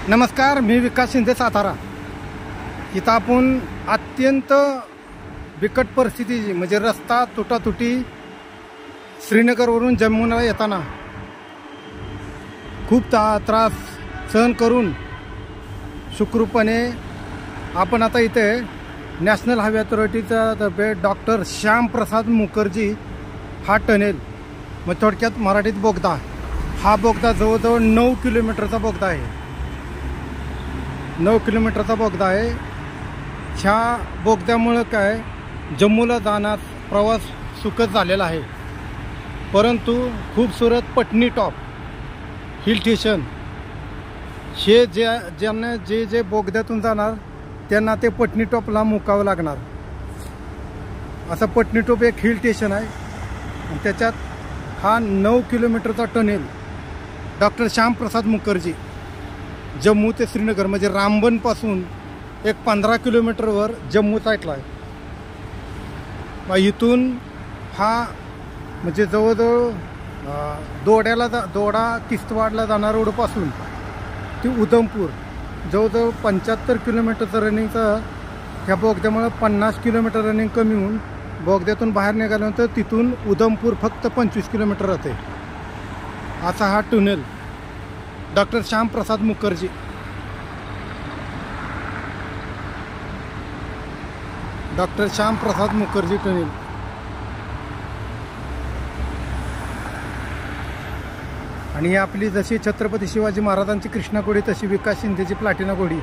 नमस्कार, मी विकास शिंदे, सातारा. इथं आपण अत्यंत बिकट परिस्थिती म्हणजे रस्ता तुटातुटी श्रीनगरवरून जम्मूला येताना खूप त्रास सहन करून सुखरूपपणे आपण आता इथे नॅशनल हायवे अथॉरिटीच्या तर्फे डॉक्टर श्यामप्रसाद मुखर्जी हा टनेल मग थोडक्यात मराठीत बोगदा, हा बोगदा जवळजवळ 9 किलोमीटरचा बोगदा आहे. 9 किलोमीटरचा बोगदा आहे. ह्या बोगद्यामुळं काय जम्मूला जाण्यास प्रवास सुखद झालेला आहे. परंतु खूबसूरत पटनी टॉप हिल स्टेशन हे ज्यांना जे बोगद्यातून जाणार त्यांना ते पटनी टॉपला मुकावं लागणार. असं पटनी टॉप एक हिल स्टेशन आहे आणि त्याच्यात हा 9 किलोमीटरचा टनेल डॉक्टर श्यामप्रसाद मुखर्जी जम्मू ते श्रीनगर म्हणजे रामबनपासून एक 15 किलोमीटरवर जम्मू साईडला आहे. मग इथून हा म्हणजे जवळजवळ दोडा किश्तवाडला जाणार रोडपासून ते उधमपूर जवळजवळ 75 किलोमीटरचं रनिंगचं ह्या बोगद्यामुळं 50 किलोमीटर रनिंग कमी होऊन बोगद्यातून बाहेर निघाल्यानंतर तिथून उधमपूर फक्त 25 किलोमीटर राहते. असा हा tunnel doctor Shyamprasad Mukherjee. Doctor Shyamprasad Mukherjee tunnel. आणि ही आपली जशी छत्रपती शिवाजी महाराजांची कृष्णा घोडी तशी विकास शिंदेची प्लॅटिना घोडी